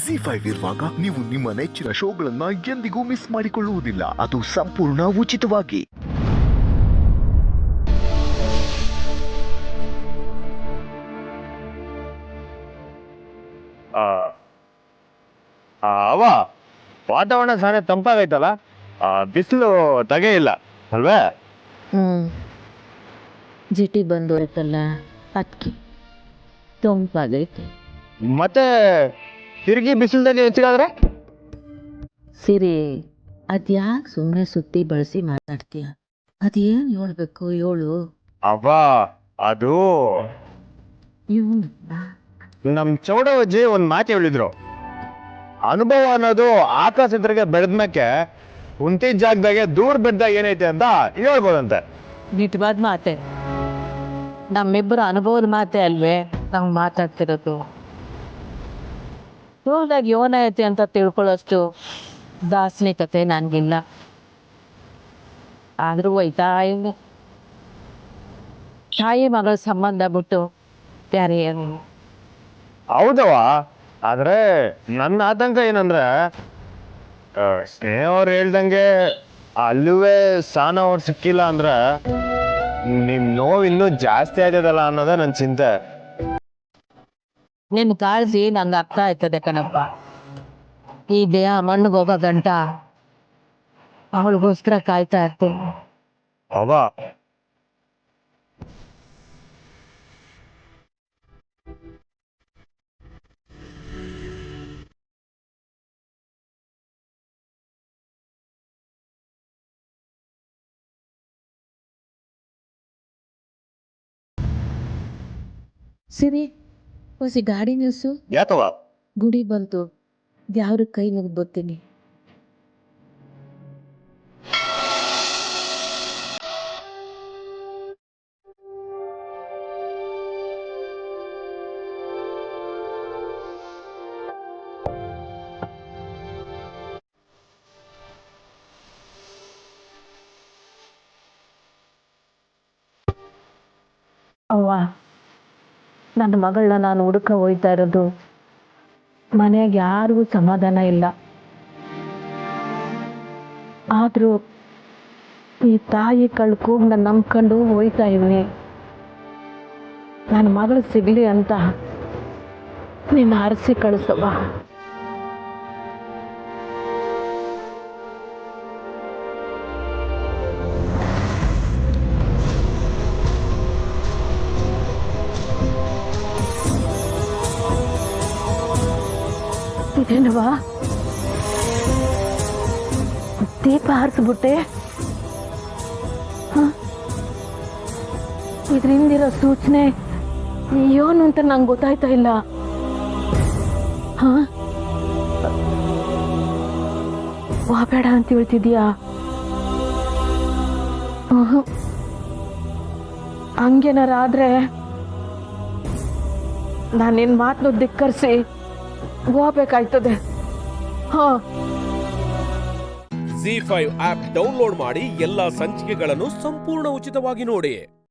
Z5 ಇರುವಾಗ ನೀವು ನಿಮ್ಮ ನೆಚ್ಚಿನ ಶೋಗಳನ್ನ ಎಂದಿಗೂ ಮಿಸ್ ಮಾಡಿಕೊಳ್ಳುವುದಿಲ್ಲ. ಅದು ಸಂಪೂರ್ಣ ಉಚಿತವಾಗಿ. ಅವ ವಾತಾವರಣ ಸಾನೆ ತಂಪಾಗೈತಲ್ಲ, ಬಿಸಿಲು ತಗೇ ಇಲ್ಲ ಅಲ್ವೇ? ಜಿಟಿ ಬಂದು ಹೋಯ್ತಲ್ಲ, ಅದಕ್ಕೆ ತಂಪಾಗೈತೆ. ಮತ್ತೆ ತಿರುಗಿ ಬಿಸಿಲ್ದಲ್ಲಿ ಹೆಚ್ಚಿಗಾದ್ರೆ ಸಿರಿ, ಅದ್ಯಾಕೆ ಸುಮ್ಮನೆ ಸುತ್ತಿ ಬಳಸಿ ಮಾತಾಡ್ತೀಯ? ಅದೇನು ಹೇಳ್ಬೇಕು ಹೇಳು. ಅವ ಅದು ಇವನು ನಮ್ ಚೌಡವಜ್ಜಿ ಒಂದ್ ಮಾತು ಹೇಳಿದ್ರು, ಅನುಭವ ಅನ್ನೋದು ಆಕಾಶದ್ರಿಗೆ ಬೆಳೆದ್ಮೇಕೆ ಕುಂತಿದ್ದ ಜಾಗದಾಗೆ ದೂರ ಬೆಡ್ದಾಗ ಏನೈತೆ ಅಂತ ಹೇಳ್ಬೋದಂತೆ. ನಿಜವಾದ ಮಾತೆ, ನಮ್ಮಿಬ್ಬರು ಅನುಭವದ ಮಾತೆ ಅಲ್ವೇ ನಾವು ಮಾತಾಡ್ತಿರೋದು. ದೂರದಾಗ ಏನೈತೆ ಅಂತ ತಿಳ್ಕೊಳ್ಳೋಷ್ಟು ದಾರ್ಶನಿಕತೆ ನನಗಿಲ್ಲ. ಆದರೂ ಹೋಯ್ತಾ ಇವ್ನು ತಾಯಿ ಮಗಳ ಸಂಬಂಧ ಬಿಟ್ಟು ಬೇರೆ ಏನು. ಹೌದವ, ಆದ್ರೆ ನನ್ನ ಆತಂಕ ಏನಂದ್ರೆ ಸ್ನೇಹ ಅವ್ರು ಹೇಳ್ದಂಗೆ ಅಲ್ಲುವೆ ಸ್ಥಾನ ಅವ್ರು ಸಿಕ್ಕಿಲ್ಲ ಅಂದ್ರೆ ನಿಮ್ ನೋವು ಇನ್ನೂ ಜಾಸ್ತಿ ಆಯ್ತದಲ್ಲ ಅನ್ನೋದೇ ನನ್ನ ಚಿಂತೆ. ನಿನ್ನ ಕಾಳಜಿ ನಂಗೆ ಅರ್ಥ ಆಯ್ತದೆ ಕಣಪ್ಪ. ಈ ದೇಹ ಮಣ್ಣಿಗೆ ಹೋಗೋ ಗಂಟ ಅವಳಿಗೋಸ್ಕರ ಕಾಯ್ತಾ ಇರ್ತೀನಿ. ಅವ ಸಿರಿ, ಹೊಸಿ ಗಾಡಿ ನಿಲ್ಸು. ಯಾಕವ? ಗುಡಿ ಬಂತು, ದ್ಯಾವ್ರ ಕೈ ಮುಗಿದು ಬರ್ತೀನಿ. ಅವ್ವ, ನನ್ನ ಮಗಳನ್ನ ನಾನು ಹುಡುಕ ಹೋಯ್ತಾ ಇರೋದು. ಮನೆಯಾಗ ಯಾರಿಗೂ ಸಮಾಧಾನ ಇಲ್ಲ. ಆದರೂ ಈ ತಾಯಿ ಕಳ್ಕೂಗ್ ನಾನು ನಂಬ್ಕೊಂಡು ಹೋಯ್ತಾ ಇವ್ನಿ. ನನ್ನ ಮಗಳು ಸಿಗಲಿ ಅಂತ ನಿನ್ನ ಅರಸಿ ಕಳಿಸವ್ವ. ಇದೇನವಾ, ದೀಪ ಹಾರಿಸ್ಬಿಟ್ಟೆ? ಇದ್ರಿಂದಿರೋ ಸೂಚನೆ ಏನು ಅಂತ ನಂಗೆ ಗೊತ್ತಾಯ್ತಾ ಇಲ್ಲ. ಬೇಡ ಅಂತ ಹೇಳ್ತಿದ್ಯಾ? ಹಂಗೇನಾರ ಆದ್ರೆ ನಾನು ನಿನ್ನ ಮಾತನ್ನು ಧಿಕ್ಕರಿಸಿ ಹೋಗ್ಬೇಕಾಯ್ತದೆ. Z5 ಆಪ್ ಡೌನ್ಲೋಡ್ ಮಾಡಿ ಎಲ್ಲಾ ಸಂಚಿಕೆಗಳನ್ನು ಸಂಪೂರ್ಣ ಉಚಿತವಾಗಿ ನೋಡಿ.